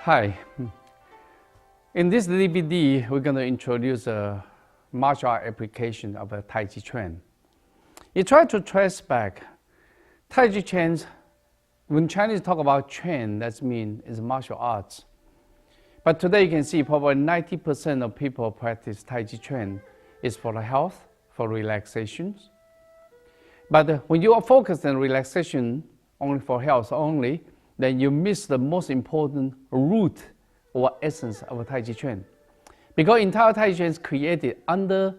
Hi. In this DVD, we're going to introduce a martial art application of a Tai Chi Chuan. You try to trace back Tai Chi Chuan. When Chinese talk about Chuan, that means it's martial arts. But today you can see probably 90% of people practice Tai Chi Chuan is for the health, for relaxation. But when you are focused on relaxation only for health only, then you miss the most important root or essence of a Tai Chi Chuan. Because entire Tai Chi Chuan is created under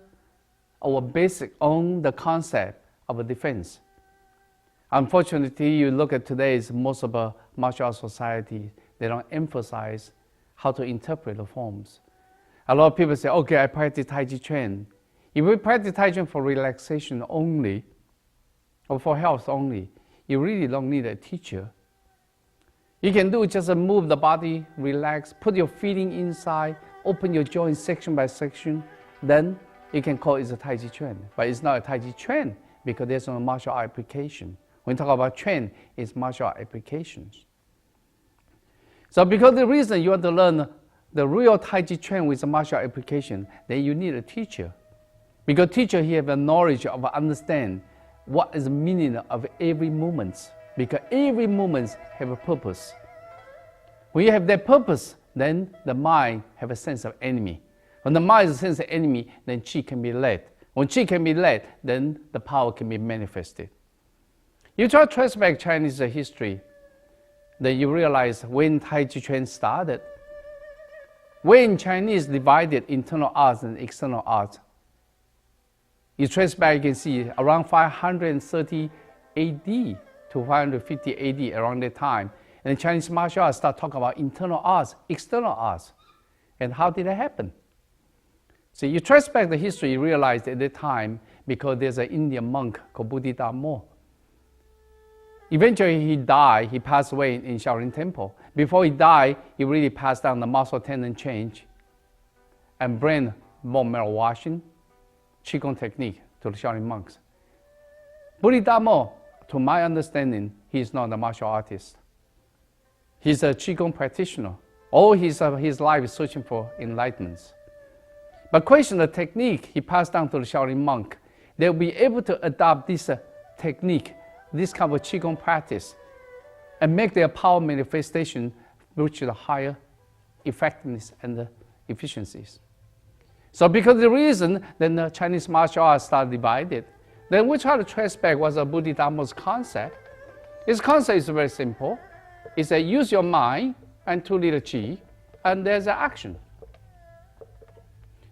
our basic on the concept of a defense. Unfortunately, you look at today's most of a martial arts society, they don't emphasize how to interpret the forms. A lot of people say, okay, I practice Tai Chi Chuan. If we practice Tai Chi Chuan for relaxation only, or for health only, you really don't need a teacher. You can do just move the body, relax, put your feeling inside, open your joints section by section, then you can call it a Tai Chi Chuan. But it's not a Tai Chi Chuan because there's no martial art application. When we talk about Chuan, it's martial art applications. So because the reason you want to learn the real Tai Chi Chuan with a martial art application, then you need a teacher. Because teacher here have a knowledge of understand what is the meaning of every movement. Because every movement have a purpose. When you have that purpose, then the mind have a sense of enemy. When the mind has a sense of enemy, then Qi can be led. When Qi can be led, then the power can be manifested. You try to trace back Chinese history, then you realize when Tai Chi Chuan started, when Chinese divided internal arts and external arts, you trace back, you can see around 530 AD to 550 AD, around that time. And the Chinese martial arts start talking about internal arts, external arts. And how did that happen? So you trace back the history, you realize at that time, because there's an Indian monk called Bodhidharma. Eventually he died, he passed away in Shaolin Temple. Before he died, he really passed down the muscle tendon change and brain bone marrow washing, Qigong technique to the Shaolin monks. Bodhidharma, to my understanding, he is not a martial artist. He's a Qigong practitioner. All his life is searching for enlightenment. But question the technique he passed down to the Shaolin monk, they'll be able to adopt this technique, this kind of Qigong practice, and make their power manifestation reach the higher effectiveness and the efficiencies. So because of the reason, then the Chinese martial arts started divided. Then we try to trace back what's a Bodhidharma's concept. His concept is very simple. It's that use your mind and 2 little Qi, and there's an action.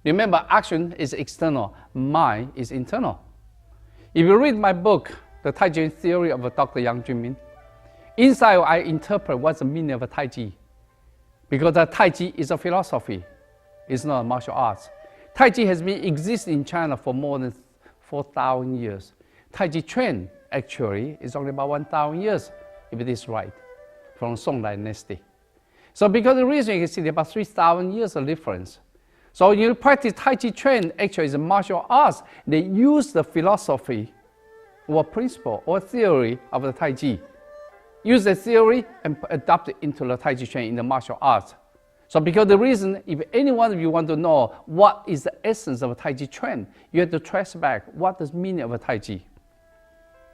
Remember, action is external, mind is internal. If you read my book, The Tai Chi Theory of Dr. Yang Junmin, inside I interpret what's the meaning of a Tai Chi. Because the Tai Chi is a philosophy, it's not a martial arts. Tai Chi has been existing in China for more than 4,000 years. Tai Chi Chuan actually is only about 1,000 years, if it is right, from Song Dynasty. So because the reason you can see there about 3,000 years of difference. So you practice Tai Chi Chuan, actually is a martial arts. They use the philosophy or principle or theory of the Tai Chi. Use the theory and adopt it into the Tai Chi Chuan in the martial arts. So because the reason, if any one of you want to know what is the essence of a Tai Chi Chuan, you have to trace back what does meaning of a Tai Chi.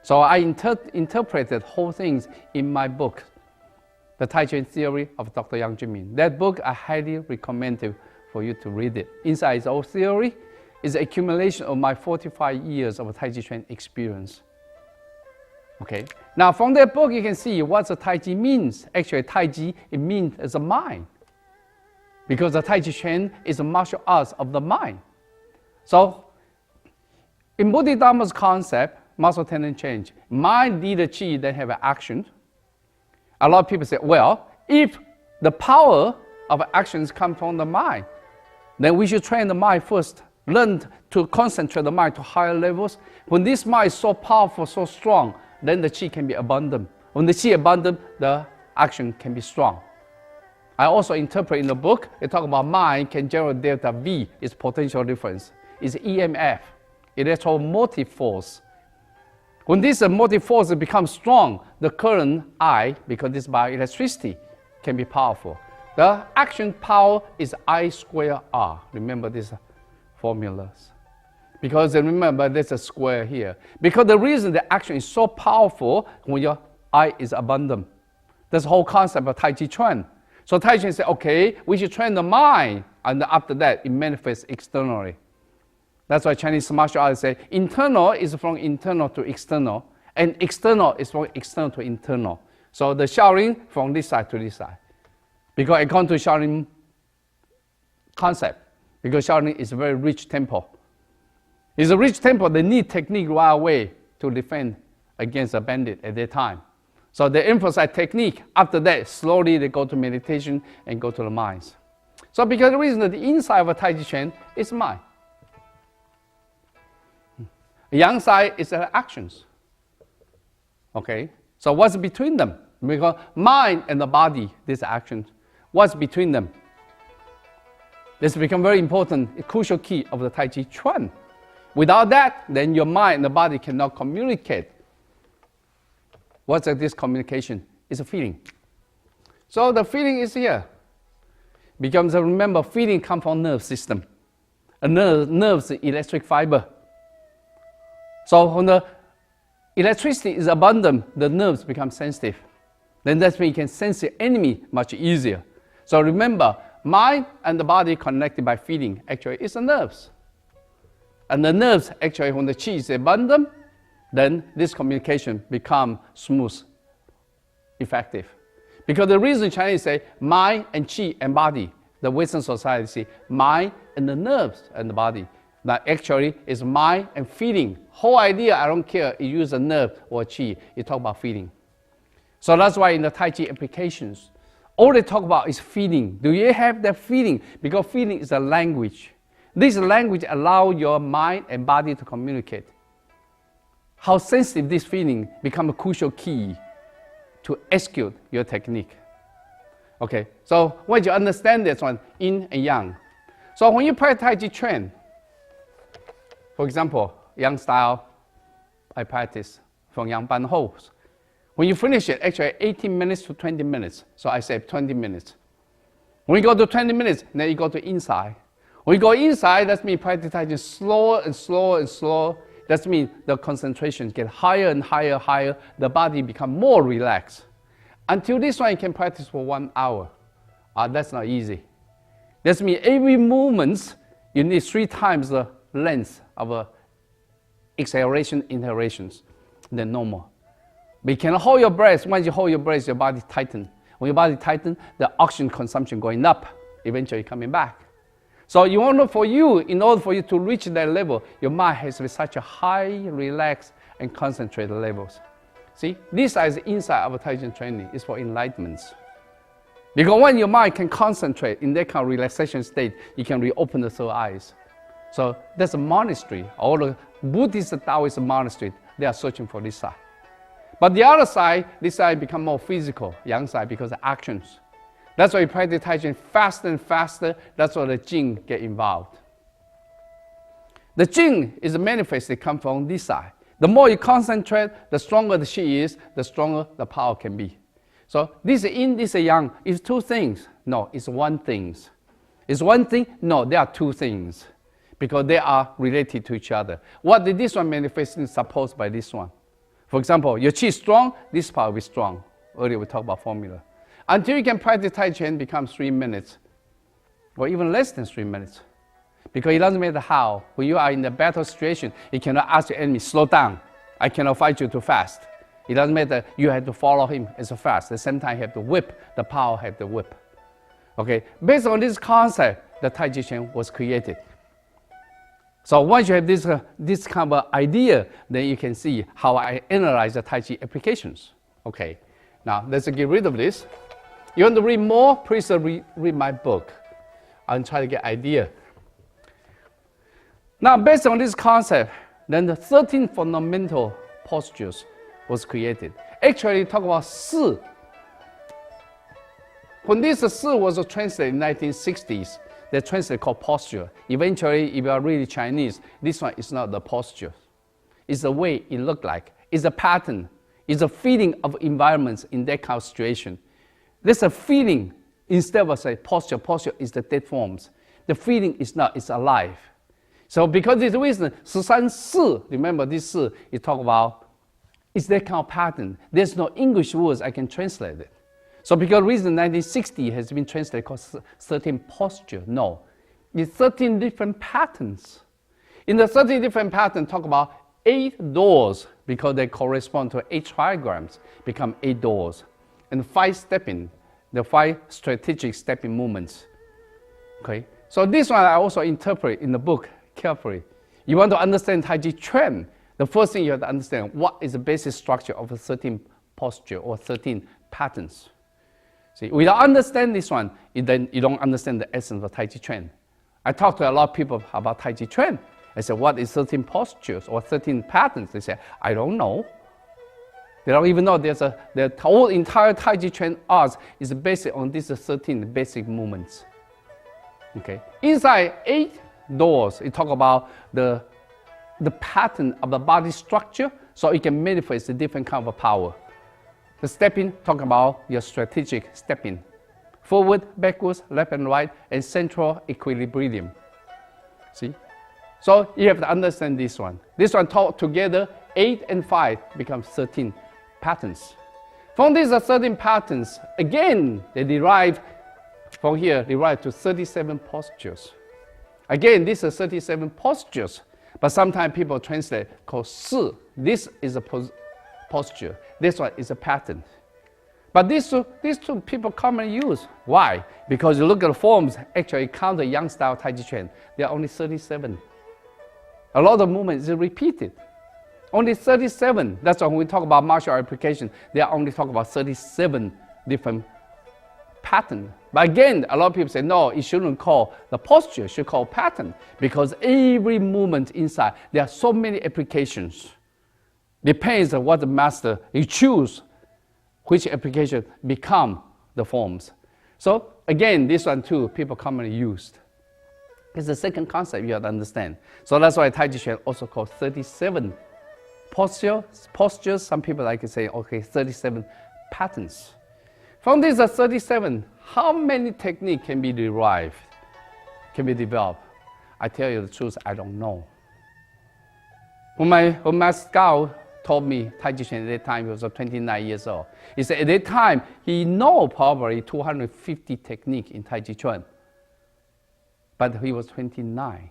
So I interpreted whole things in my book, The Tai Chi Theory of Dr. Yang Junmin. That book I highly recommend for you to read it. Inside its whole theory is the accumulation of my 45 years of Tai Chi Chuan experience. Okay. Now from that book you can see what the Tai Chi means. Actually Tai Chi, it means as a mind. Because the Tai Chi Chuan is a martial arts of the mind. So, in Bodhidharma's concept, muscle tendon change, mind lead the Qi, then have an action. A lot of people say, well, if the power of actions come from the mind, then we should train the mind first, learn to concentrate the mind to higher levels. When this mind is so powerful, so strong, then the Qi can be abundant. When the Qi abundant, the action can be strong. I also interpret in the book, it talk about mind can generate delta V, its potential difference. It's EMF, electromotive force. When this motive force becomes strong, the current I, because this bioelectricity, can be powerful. The action power is I square R. Remember these formulas. Because remember, there's a square here. Because the reason the action is so powerful when your I is abundant. That's the whole concept of Tai Chi Chuan. So Tai Chi said, okay, we should train the mind, and after that, it manifests externally. That's why Chinese martial arts say internal is from internal to external, and external is from external to internal. So the Shaolin from this side to this side. Because according to Shaolin concept, because Shaolin is a very rich temple. It's a rich temple, they need technique right away to defend against a bandit at that time. So they emphasize technique. After that, slowly they go to meditation and go to the minds. So because the reason that the inside of a Tai Chi Chuan is mind. The yang side is the actions. Okay? So what's between them? Because mind and the body, these actions, what's between them? This becomes very important, a crucial key of the Tai Chi Chuan. Without that, then your mind and the body cannot communicate. What's this communication? It's a feeling. So the feeling is here. Because remember, feeling comes from nerve system. A nerve is electric fiber. So when the electricity is abundant, the nerves become sensitive. Then that's when you can sense the enemy much easier. So remember, mind and the body connected by feeling. Actually, it's the nerves. And the nerves, actually, when the qi is abundant, then this communication becomes smooth, effective. Because the reason Chinese say mind and qi and body, the Western society say mind and the nerves and the body. Now actually it's mind and feeling. Whole idea, I don't care, you use a nerve or qi, you talk about feeling. So that's why in the Tai Chi applications, all they talk about is feeling. Do you have that feeling? Because feeling is a language. This language allows your mind and body to communicate. How sensitive this feeling becomes a crucial key to execute your technique. Okay, so once you understand this one, yin and yang. So when you practice Tai Chi Chuan, for example, yang style, I practice from Yang Ban Ho. When you finish it, actually 18 minutes to 20 minutes. So I say 20 minutes. When you go to 20 minutes, then you go to inside. When you go inside, that means practice Tai Chi slower and slower and slower. That means the concentration gets higher and higher, higher. The body becomes more relaxed. Until this one, you can practice for 1 hour. That's not easy. That means every movement, you need 3 times the length of acceleration, iterations than normal. But you can hold your breath. Once you hold your breath, your body tightens. When your body tightens, the oxygen consumption going up, eventually coming back. So in order for you to reach that level, your mind has to be such a high, relaxed, and concentrated levels. See, this is the inside of a Tai Chi training. It's for enlightenment. Because when your mind can concentrate in that kind of relaxation state, you can reopen the third eyes. So that's a monastery. All the Buddhist Taoist monastery, they are searching for this side. But the other side, this side become more physical, yang side, because of actions. That's why you practice Tai Chi faster and faster. That's why the Jing get involved. The Jing is a manifest that comes from this side. The more you concentrate, the stronger the Qi is, the stronger the power can be. So this yin, this yang is 2 things. No, it's one thing. It's one thing? No, there are 2 things. Because they are related to each other. What did this one manifest is supposed by this one. For example, your Qi is strong, this power will be strong. Earlier we talked about formula. Until you can practice Tai Chi and become 3 minutes, or even less than 3 minutes. Because it doesn't matter how. When you are in a battle situation, you cannot ask your enemy, slow down. I cannot fight you too fast. It doesn't matter, you have to follow him as fast. At the same time, you have to whip, the power have to whip. Okay, based on this concept, the Tai Chi Chuan was created. So once you have this kind of idea, then you can see how I analyze the Tai Chi applications. Okay, now let's get rid of this. You want to read more? Please read my book and try to get idea. Now, based on this concept, then the 13 fundamental postures was created. Actually, talk about Si. When this Si was translated in the 1960s, they translated called posture. Eventually, if you are really Chinese, this one is not the posture. It's the way it looks like. It's a pattern. It's a feeling of environments in that kind of situation. There's a feeling Instead of say posture is the dead forms. The feeling is not, it's alive. So because this reason, 13世, remember this 世, you talk about, it's that kind of pattern. There's no English words I can translate it. So because reason 1960 has been translated called 13 posture. No, it's 13 different patterns. In the 13 different patterns, talk about 8 doors because they correspond to 8 trigrams, become 8 doors. And 5 stepping, the 5 strategic stepping movements. Okay, so this one I also interpret in the book carefully. You want to understand Tai Chi Chuan, the first thing you have to understand what is the basic structure of the 13 posture or 13 patterns. See, without understanding this one, then you don't understand the essence of Tai Chi Chuan. I talk to a lot of people about Tai Chi Chuan. I said, what is 13 postures or 13 patterns? They say, I don't know. They don't even know the whole entire Tai Chi Chuan art is based on these 13 basic movements. Okay, inside 8 doors, it talk about the pattern of the body structure, so it can manifest a different kind of power. The stepping, talk about your strategic stepping. Forward, backwards, left and right, and central equilibrium. See? So you have to understand this one. This one taught together, 8 and 5 becomes 13 patterns. From these 13 patterns, again, they derive from here, derive to 37 postures. Again, these are 37 postures, but sometimes people translate called 四. This is a posture. This one is a pattern. But these two people commonly use. Why? Because you look at the forms, actually count the Yang style Tai Chi Chuan, there are only 37. A lot of movements is repeated. Only 37. That's why when we talk about martial art application, they are only talk about 37 different patterns. But again, a lot of people say, no, it shouldn't call the posture, it should call pattern. Because every movement inside, there are so many applications. Depends on what the master, you choose which application become the forms. So again, this one too, people commonly used. It's the second concept you have to understand. So that's why Tai Chi Chuan also called 37 postures. Some people like to say, okay, 37 patterns. From these 37, how many techniques can be derived, can be developed? I tell you the truth, I don't know. When my scout told me Tai Chi Chuan at that time, he was 29 years old. He said at that time, he know probably 250 techniques in Tai Chi Chuan. But he was 29.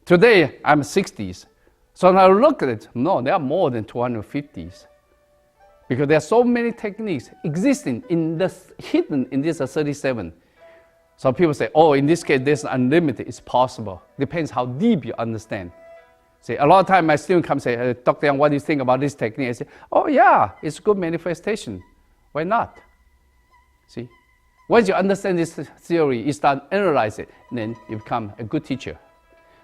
Today, I'm 60s. So when I look at it, no, there are more than 250s. Because there are so many techniques existing in this, hidden in this 37. So people say, oh, in this case, there's unlimited. It's possible. Depends how deep you understand. See, a lot of time my student comes and say, Dr. Yang, what do you think about this technique? I say, oh yeah, it's a good manifestation. Why not? See, once you understand this theory, you start analyze it, then you become a good teacher.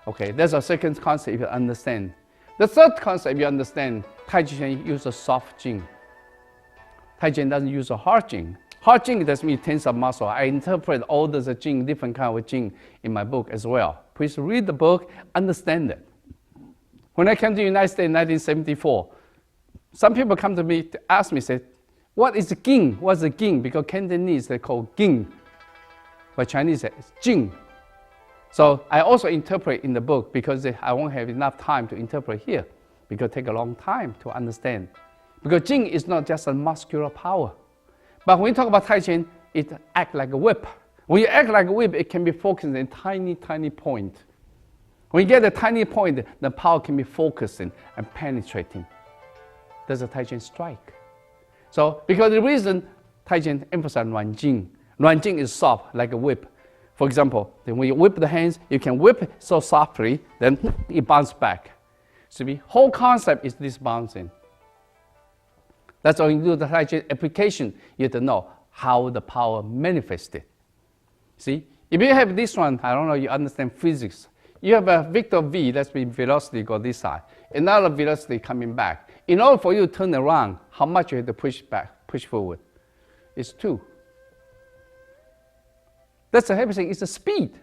Okay, that's our second concept you understand. The third concept you understand, Tai Chi Chuan uses a soft jing. Tai Chi Chuan doesn't use a hard jing. Hard jing doesn't mean tense of muscle. I interpret all the jing, different kind of jing in my book as well. Please read the book, understand it. When I came to the United States in 1974, some people come to me to ask me, say, what is the ging? What's the ging? Because Cantonese they call ging, but Chinese it's jing. So I also interpret in the book because I won't have enough time to interpret here because it takes a long time to understand. Because jing is not just a muscular power. But when we talk about Tai Chi Chuan, it acts like a whip. When you act like a whip, it can be focused in a tiny, tiny point. When you get a tiny point, the power can be focusing and penetrating. That's a Tai Chi Chuan strike. So, because the reason Tai Chi Chuan emphasizes Ruan Jing. Ruan Jing is soft, like a whip. For example, then when you whip the hands, you can whip it so softly, then it bounces back. So the whole concept is this bouncing. That's why when you do the Tai Chi Chuan application, you have to know how the power manifested. See, if you have this one, I don't know, you understand physics. You have a vector v, that's mean velocity go this side, another velocity coming back. In order for you to turn around, how much you have to push back, push forward? It's 2. That's everything, it's the speed.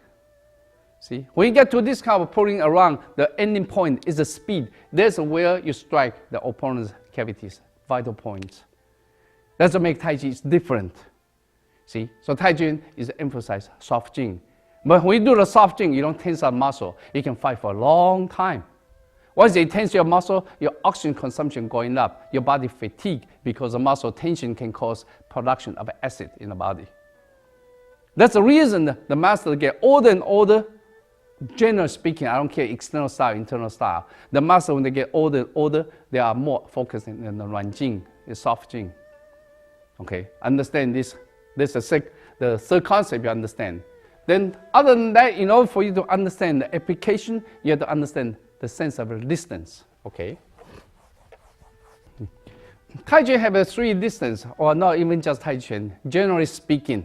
See, when you get to this kind of pulling around, the ending point is the speed. That's where you strike the opponent's cavities, vital points. That's what makes Tai Chi different. See, so Tai Chi is emphasize soft Jing. But when you do the soft Jing, you don't tense up muscle. You can fight for a long time. Once you tense your muscle, your oxygen consumption going up, your body fatigue because the muscle tension can cause production of acid in the body. That's the reason the master get older and older. Generally speaking, I don't care external style, internal style. The master, when they get older and older, they are more focused on the Ruan Jing, the soft Jing. Okay, understand this. This is the third concept you understand. Then other than that, in order for you to understand the application, you have to understand the sense of distance. Okay. Tai Chi have a 3 distance, or not even just Tai Chi. Generally speaking,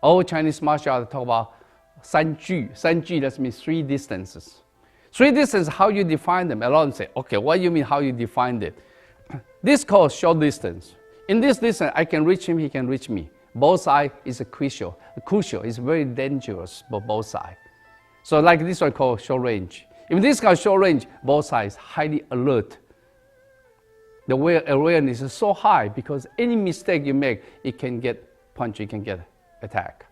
all Chinese martial arts talk about 三句. 三句, that means 3 distances. 3 distances, how you define them? A lot of them say, okay, what do you mean how you define it? This is called short distance. In this distance, I can reach him, he can reach me. Both sides is crucial. Crucial is very dangerous for both sides. So like this one called short range. If this kind of short range, both sides highly alert. The awareness is so high because any mistake you make, it can get punched, it can get attacked.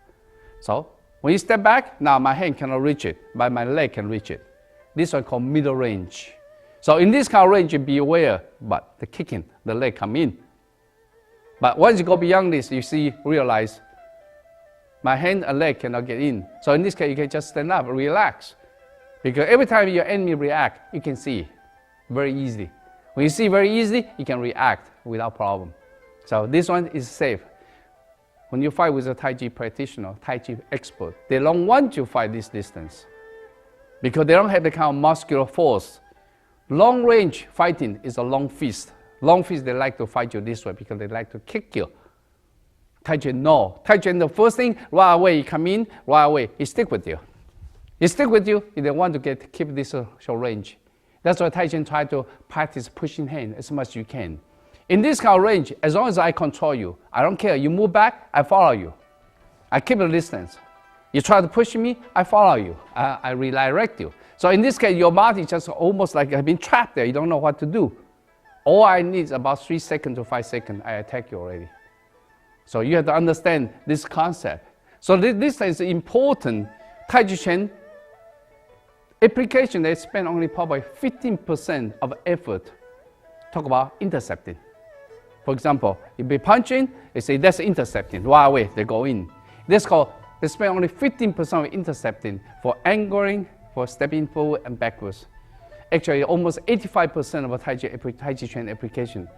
So when you step back, now my hand cannot reach it, but my leg can reach it. This one called middle range. So in this kind of range, you be aware, but the kicking, the leg come in. But once you go beyond this, you realize my hand and leg cannot get in. So in this case, you can just stand up, relax. Because every time your enemy react, you can see very easily. When you see very easily, you can react without problem. So this one is safe. When you fight with a Tai Chi practitioner, Tai Chi expert, they don't want you to fight this distance because they don't have the kind of muscular force. Long range fighting is a long fist. Long fist, they like to fight you this way because they like to kick you. Tai Chi, no. Tai Chi, the first thing, right away, he come in, right away, he stick with you. He stick with you if they want to keep this short range. That's why Tai Chi try to practice pushing hand as much as you can. In this kind of range, as long as I control you, I don't care. You move back, I follow you. I keep the distance. You try to push me, I follow you. I redirect you. So in this case, your body just almost like have been trapped there. You don't know what to do. All I need is about 3 seconds to 5 seconds. I attack you already. So you have to understand this concept. So this is important. Tai Chi Chuan application, they spend only probably 15% of effort talk about intercepting. For example, if they punching, they say that's intercepting. Right away, they go in. This called, they spend only 15% of intercepting for angling, for stepping forward and backwards. Actually, almost 85% of a Tai Chi Chuan application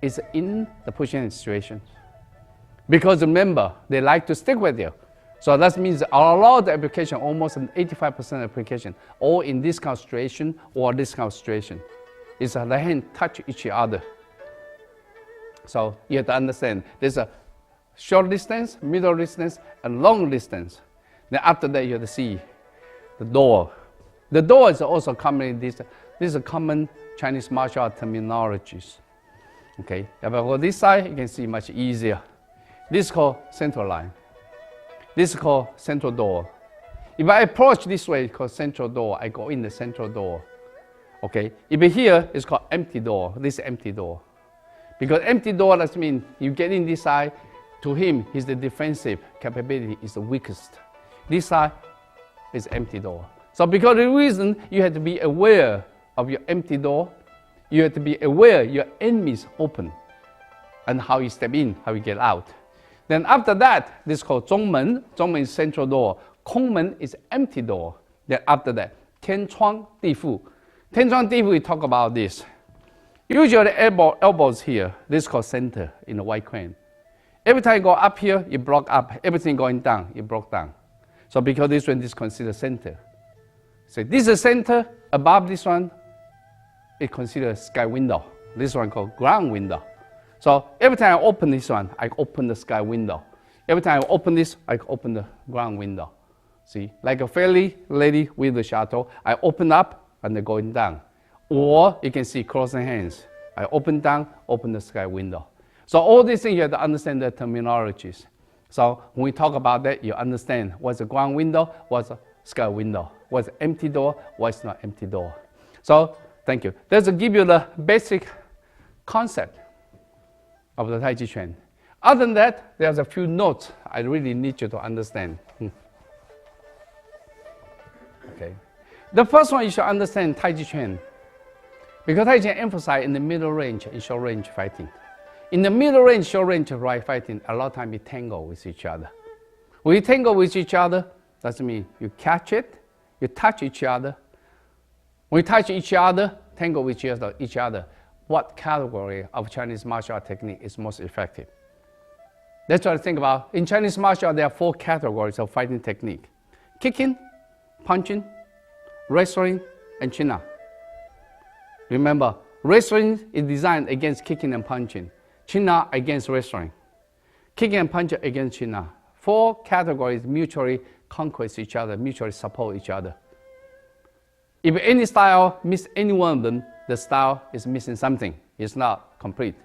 is in the pushing situation. Because remember, they like to stick with you. So that means a lot of the application, almost an 85% application, all in this kind of situation or this kind of situation, is the hand touch each other. So you have to understand there's a short distance, middle distance, and long distance. Then after that, you have to see the door. The door is also common. This is a common Chinese martial art terminologies. Okay, if I go this side, you can see much easier. This is called central line. This is called central door. If I approach this way, it's called central door. I go in the central door. Okay, if here, it's called empty door. This is empty door. Because empty door, that means you get in this side, to him, his the defensive capability is the weakest. This side is empty door. So because of the reason, you have to be aware of your empty door. You have to be aware your enemy's open and how you step in, how you get out. Then after that, this is called 中门. 中门 is central door. 空门 is empty door. Then after that, 天窗地腹. 天窗地腹, we talk about this. Usually elbows here. This is called center in the white crane. Every time you go up here, you block up. Everything going down, you block down. So because this one is considered center. So this is center. Above this one, it's considered sky window. This one called ground window. So every time I open this one, I open the sky window. Every time I open this, I open the ground window. See, like a fairy lady with the shuttle, I open up and they're going down. Or you can see crossing hands. I open down, open the sky window. So all these things you have to understand the terminologies. So when we talk about that, you understand what's a ground window, what's a sky window, what's empty door, what's not empty door. So thank you. That's to give you the basic concept of the Tai Chi Chuan. Other than that, there's a few notes I really need you to understand. Okay. The first one you should understand Tai Chi Chuan. Because Tai Chi Chuan emphasizes in the middle range and short range fighting. In the middle range, short range right fighting, a lot of time we tangle with each other. When you tangle with each other, that means you catch it, you touch each other. When you touch each other, tangle with each other, what category of Chinese martial art technique is most effective? That's what I think about. In Chinese martial art, there are 4 categories of fighting technique: kicking, punching, wrestling, and chin up. Remember, wrestling is designed against kicking and punching. Chin up against wrestling. Kicking and punching against chin up. 4 categories mutually conquest each other, mutually support each other. If any style miss any one of them, the style is missing something. It's not complete.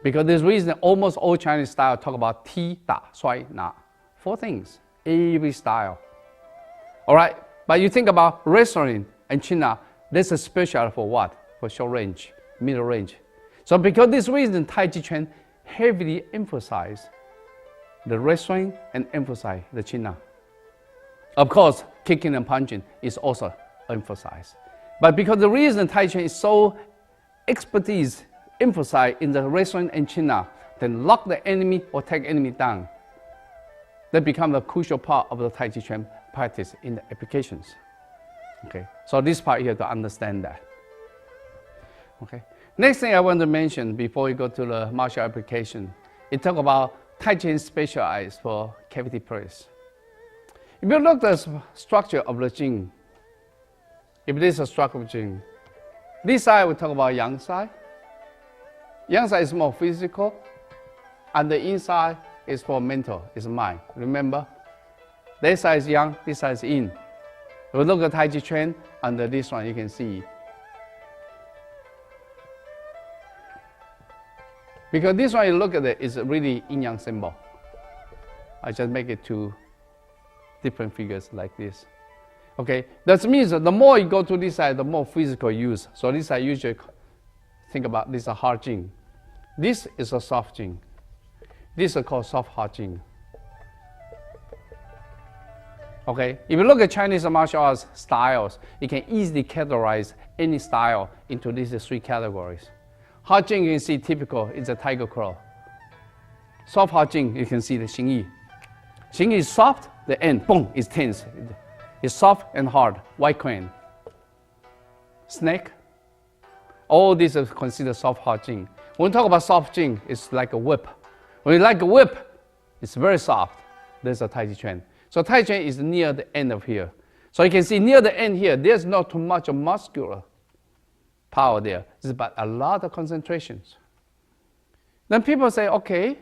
Because there's reason almost all Chinese style talk about Ti, Da, Shuai, Na. 4 things, every style. All right, but you think about wrestling and chin up, this is special for what? For short range, middle range. So because this reason, Tai Chi Chuan heavily emphasize the wrestling and emphasize the chin up. Of course, kicking and punching is also emphasized. But because the reason Tai Chi Chuan is so expertise emphasized in the wrestling and chin up, then lock the enemy or take enemy down. That becomes a crucial part of the Tai Chi Chuan practice in the applications. Okay, so this part you have to understand that. Okay, next thing I want to mention before we go to the martial application, it talk about Tai Chi Chuan specialized for cavity press. If you look at the structure of the Jing, if this is a structure of Jing, this side we talk about Yang side. Yang side is more physical, and the inside is for mental, is mind. Remember, this side is Yang, this side is Yin. If you look at Tai Chi Chuan, under this one you can see. Because this one you look at it is really Yin Yang symbol. I just make it 2 different figures like this. Okay, that means that the more you go to this side, the more physical use. So this I usually think about this is a hard Jing. This is a soft Jing. This is called soft hard Jing. Okay, if you look at Chinese martial arts styles, you can easily categorize any style into these 3 categories. Hard Jing, you can see typical is a tiger claw. Soft hard Jing, you can see the Xing Yi. Xing Yi is soft, the end, boom, is tense. It's soft and hard, white crane. Snake, all these are considered soft hard Jing. When we talk about soft Jing, it's like a whip. When you like a whip, it's very soft. There's a Tai Chi Chuan. So Tai Chi Chuan is near the end of here. So you can see near the end here, there's not too much of muscular power there. It's about a lot of concentrations. Then people say, okay,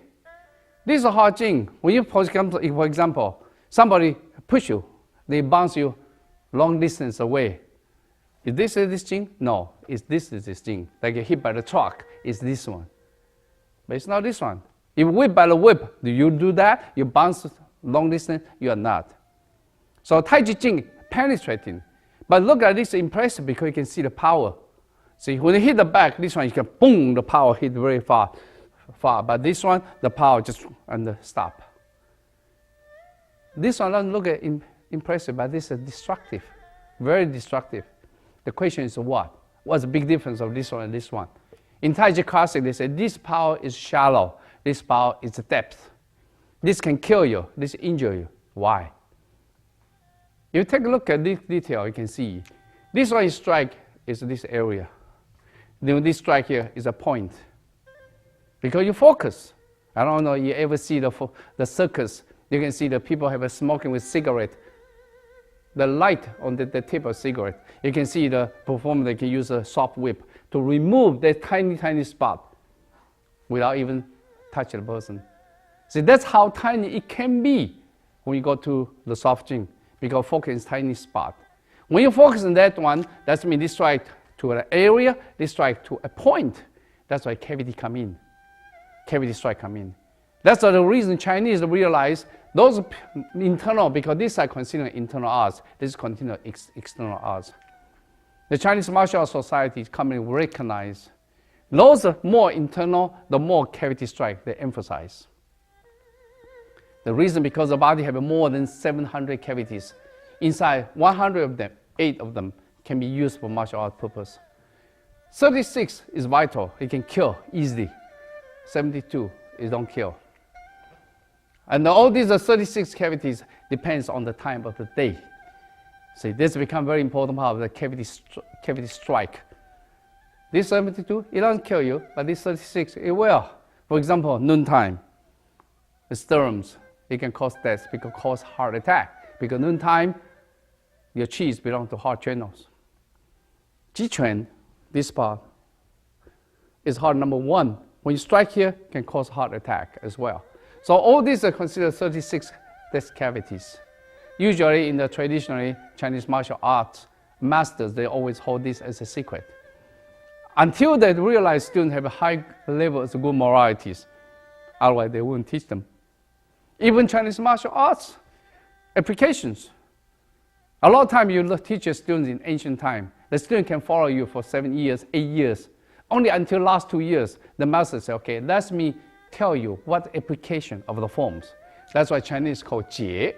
this is a hard Jing. When you, for example, somebody push you, they bounce you long distance away. Is this Jing? No, this is this Jing. Like you're hit by the truck, it's this one. But it's not this one. If whipped by the whip, do you do that? You bounce long distance? You are not. So Tai Chi Jing penetrating. But look at this, impressive because you can see the power. See, when you hit the back, this one you can boom, the power hit very far. But this one, the power just and stop. This one doesn't look impressive, but this is destructive, very destructive. The question is what? What's the big difference of this one and this one? In Tai Chi Classic, they say this power is shallow, this power is depth. This can kill you, this injure you. Why? If you take a look at this detail, you can see this one strike is this area. Then this strike here is a point. Because you focus. I don't know, you ever see the circus, you can see the people have a smoking with cigarette. The light on the tip of cigarette, you can see the performer, they can use a soft whip to remove that tiny spot without even touching the person. See, that's how tiny it can be when you go to the soft Jing, because focus is tiny spot. When you focus on that one, that means this strike to an area, this strike to a point. That's why cavity come in. Cavity strike come in. That's the reason Chinese realize those internal, because this I consider internal arts, this is considered external arts. The Chinese martial arts society commonly recognize those are more internal, the more cavity strike they emphasize. The reason because the body has more than 700 cavities. Inside 100 of them, 8 of them can be used for martial art purpose. 36 is vital. It can kill easily. 72 is don't kill. And all these 36 cavities depends on the time of the day. See, this become very important part of the cavity strike. This 72, it doesn't kill you, but this 36, it will. For example, noontime, the sternums, it can cause death, it can cause heart attack. Because noontime, your qis belong to heart channels. Ji-chuan, this part, is heart number 1. When you strike here, it can cause heart attack as well. So all these are considered 36 death cavities. Usually in the traditionally Chinese martial arts, masters, they always hold this as a secret. Until they realize students have a high level of good moralities. Otherwise, they wouldn't teach them. Even Chinese martial arts applications. A lot of time you teach your students in ancient time. The student can follow you for 7 years, 8 years. Only until last 2 years, the master says, okay, let me tell you what application of the forms. That's why Chinese called jie.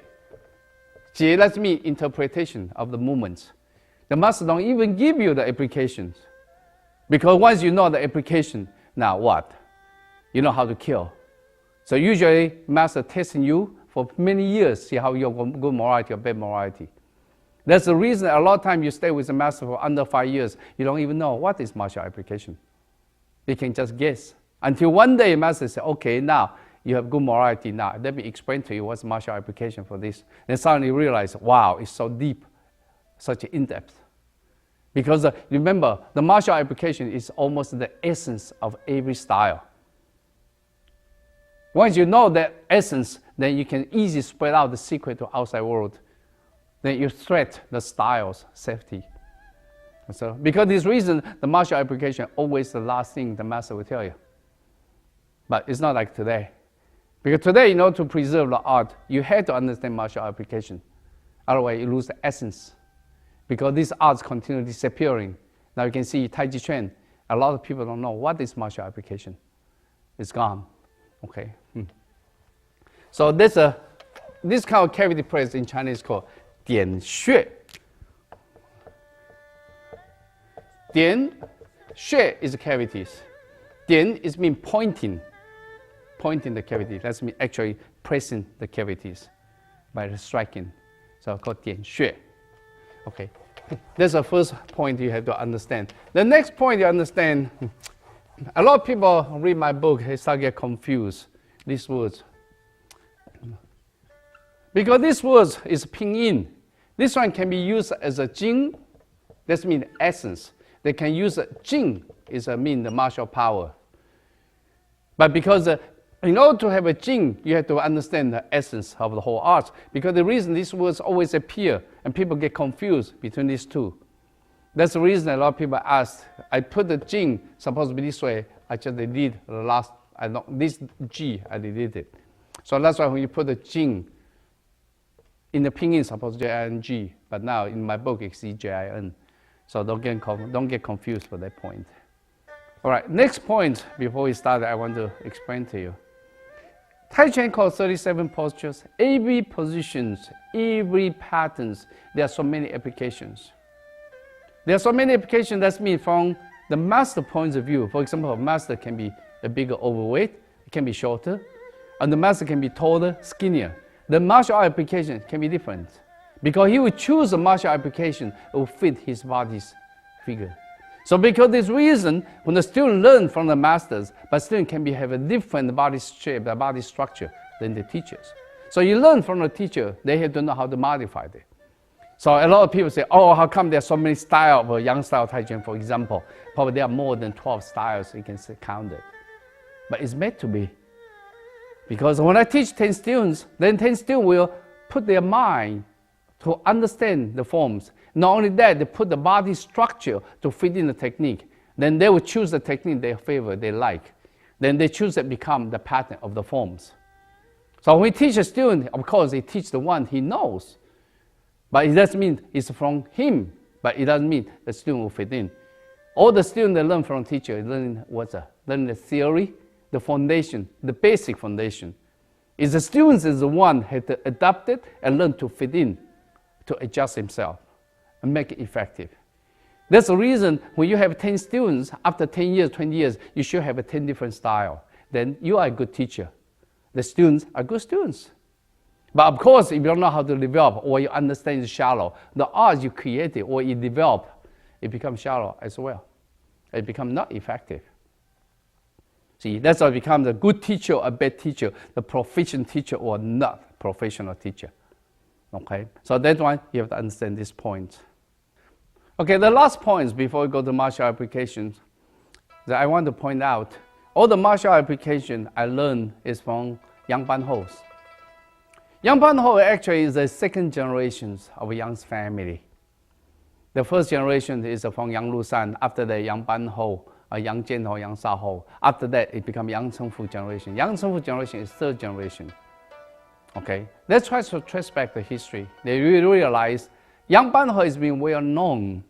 Jie, that means interpretation of the movements. The master don't even give you the applications. Because once you know the application, now what? You know how to kill. So usually, master testing you for many years, see how your good morality or bad morality. That's the reason a lot of time you stay with the master for under 5 years, you don't even know what is martial application. You can just guess. Until one day, master says, okay, now you have good morality now. Let me explain to you what's martial application for this. Then suddenly you realize, wow, it's so deep, such in-depth. Because remember, the martial application is almost the essence of every style. Once you know that essence, then you can easily spread out the secret to outside world. Then you threat the style's safety. So, because this reason, the martial application always the last thing the master will tell you. But it's not like today. Because today, in order to preserve the art, you have to understand martial application. Otherwise, you lose the essence. Because these arts continue disappearing. Now you can see Tai Chi Chuan. A lot of people don't know what is martial application. It's gone. Okay. So this kind of cavity press in Chinese is called Dian Xue. Dian Xue is cavities. Dian is mean pointing the cavity. That's mean actually pressing the cavities by the striking. So called Dian Xue. Okay. That's the first point you have to understand. The next point you understand, a lot of people read my book, they start to get confused, these words. Because this word is pinyin. This one can be used as a jing, that means essence. They can use a jing, is a mean the martial power. But because in order to have a jing, you have to understand the essence of the whole art. Because the reason these words always appear and people get confused between these two. That's the reason a lot of people ask, I put the jing supposed to be this way, I just delete the last, this G, I deleted it. So that's why when you put the jing, in the pinyin it's supposed to J-I-N-G, but now in my book it's C-J-I-N. So don't get confused for that point. All right, next point before we start, I want to explain to you. Tai Chi calls 37 postures, every positions, every patterns, there are so many applications. There are so many applications, that means from the master point of view. For example, a master can be a bigger overweight, it can be shorter, and the master can be taller, skinnier. The martial art application can be different because he will choose a martial application that will fit his body's figure. So because this reason, when the student learn from the masters, but student can have a different body shape, the body structure than the teachers. So you learn from the teacher, they have to know how to modify it. So a lot of people say, oh, how come there are so many styles of young style Tai Chi, for example? Probably there are more than 12 styles you can count it. But it's meant to be. Because when I teach 10 students, then 10 students will put their mind to understand the forms. Not only that, they put the body structure to fit in the technique. Then they will choose the technique they favor, they like. Then they choose to become the pattern of the forms. So when we teach a student, of course, they teach the one he knows. But it doesn't mean it's from him. But it doesn't mean the student will fit in. All the students that learn from teacher, learn the theory, the foundation, the basic foundation. Is the students is the one had to adapt it and learn to fit in, to adjust himself and make it effective. That's the reason when you have 10 students, after 10 years, 20 years, you should have a 10 different style. Then you are a good teacher. The students are good students. But of course, if you don't know how to develop or you understand it's shallow, the art you created or you develop, it becomes shallow as well. It becomes not effective. See, that's why it becomes a good teacher or a bad teacher, the proficient teacher or not professional teacher. Okay, so that's why you have to understand this point. Okay, the last points before we go to martial applications that I want to point out. All the martial application I learned is from Yang Ban Ho's. Yang Ban Ho actually is the second generation of Yang's family. The first generation is from Yang Lusan, after that Yang Ban Ho, Yang Jian Ho, Yang Sa Ho. After that, it becomes Yang Chengfu generation. Yang Chengfu generation is third generation. Okay, let's try to trace back the history. They really realize Yang Ban Ho has been well known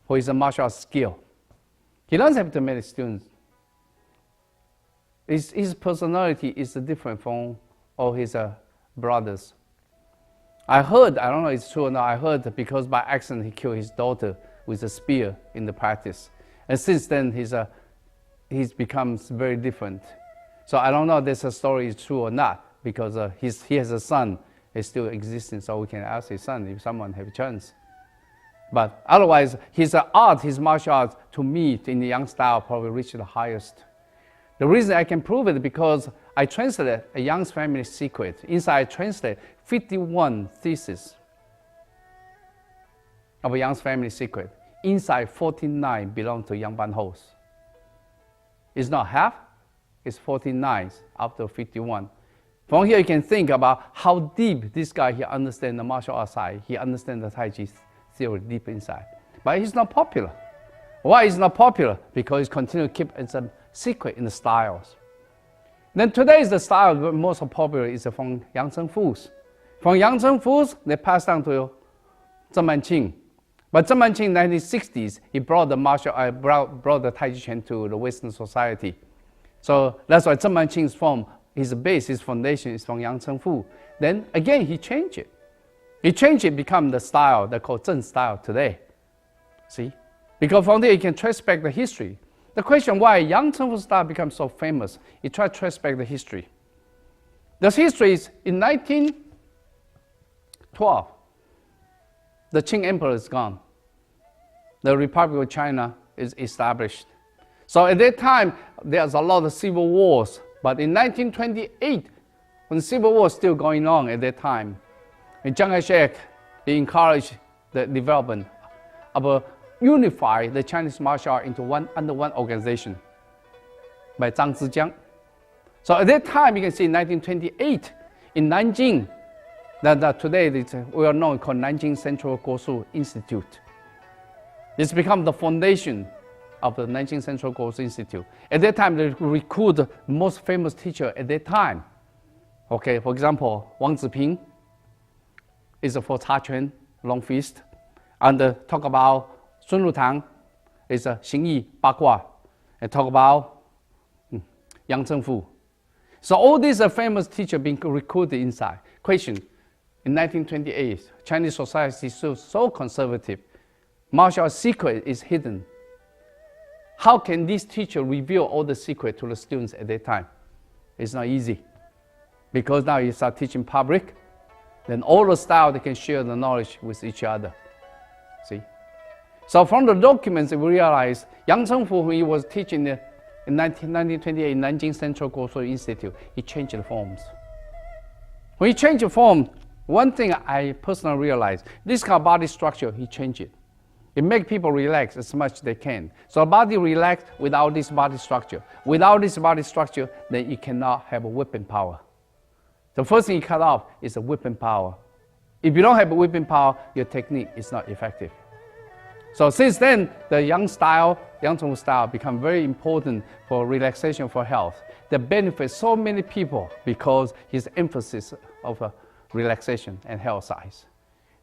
for his martial arts skill. He doesn't have too many students. His personality is different from all his brothers. I heard, I don't know if it's true or not, I heard that because by accident he killed his daughter with a spear in the practice. And since then he's becomes very different. So I don't know if this story is true or not, because he has a son, is still existing, so we can ask his son if someone have a chance. But otherwise, his art, his martial arts, to me, in the Yang style, probably reached the highest. The reason I can prove it because I translated a Yang's family secret. Inside I translated 51 theses of a Yang's family secret. Inside 49 belong to Yang Ban Ho's. It's not half, it's 49 out of 51. From here you can think about how deep this guy, he understands the martial arts side, he understands the Tai Chi theory deep inside. But he's not popular. Why is not popular? Because he's continuing to keep it a secret in the styles. Then today's the style most popular is from Yang Chengfu's. From Yang Chengfu's, they passed down to Zheng Manqing. But Zheng Manqing in the 1960s, he brought the brought the Tai Chi Chuan to the Western society. So that's why Zheng Manqing's form, his base, his foundation is from Yang Chengfu. Then again, he changed it. He changed it, become the style they call Zheng style today. See? Because from there you can trace back the history. The question why Yang Chengfu style becomes so famous, you try to trace back the history. The history is in 1912, the Qing Emperor is gone. The Republic of China is established. So at that time, there's a lot of civil wars. But in 1928, when the civil war was still going on at that time, and Chiang Kai-shek, he encouraged the development of unify the Chinese martial art into under one organization by Zhang Zijiang. So at that time, you can see in 1928 in Nanjing, that today we are known called Nanjing Central Gosu Institute. It's become the foundation of the Nanjing Central Gosu Institute. At that time, they recruit the most famous teacher at that time. Okay, for example, Wang Ziping is for Cha Quan, Long Fist, and talk about Sun Lutang is Xing Yi, Ba Gua, and talk about Yang Chengfu. So all these are famous teachers being recruited inside. Question, in 1928, Chinese society is so conservative. Martial arts secret is hidden. How can this teacher reveal all the secret to the students at that time? It's not easy. Because now you start teaching public, then all the style they can share the knowledge with each other. See? So from the documents, we realize Yang Chengfu, when he was teaching in 1928 in Nanjing Central Gosu Institute, he changed the forms. When he changed the form, one thing I personally realized, this kind of body structure, he changed it. It makes people relax as much as they can. So body relaxed without this body structure. Without this body structure, then you cannot have a whipping power. The first thing you cut off is the whipping power. If you don't have a whipping power, your technique is not effective. So since then, the Yang Chengfu style become very important for relaxation, for health. That benefits so many people because his emphasis of relaxation and health size.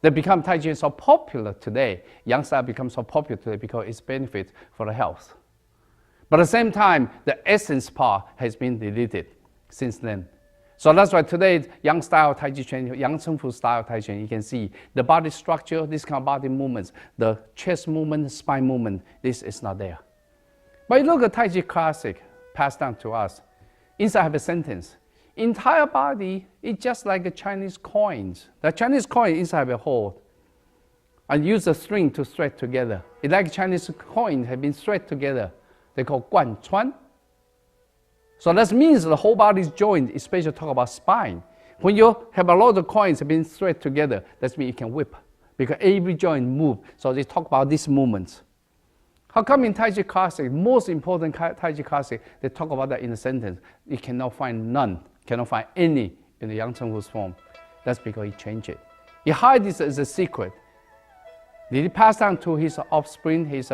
They become Tai Chi so popular today. Yang style becomes so popular today because it's benefit for the health. But at the same time, the essence part has been deleted since then. So that's why today, Yang style Tai Chi Chuan, Yang Cheng Fu style Tai Chi Chuan, you can see the body structure, this kind of body movements, the chest movement, spine movement, this is not there. But you look at Tai Chi Classic, passed down to us. Inside have a sentence. Entire body is just like a Chinese coins. The Chinese coin inside have a hole. And use a string to thread together. It's like Chinese coins have been thread together. They call guan chuan. So that means the whole body is joined, especially talk about spine. When you have a lot of coins have been thread together, that means you can whip. Because every joint move. So they talk about these movements. How come in Tai Chi Classic, most important Tai Chi Classic, they talk about that in a sentence? You cannot find none, cannot find any in the Yang Cheng Fu's form. That's because he changed it. He hid this as a secret. Did he pass down to his offspring, his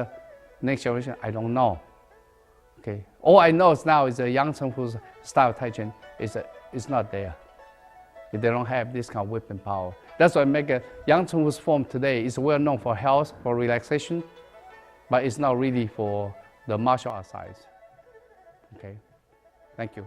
next generation? I don't know. Okay. All I know is now is the Yang Cheng Fu's style of Tai Chi is not there. They don't have this kind of whipping power. That's why make a Yang Cheng Fu's form today is well known for health, for relaxation, but it's not really for the martial art side. Okay. Thank you.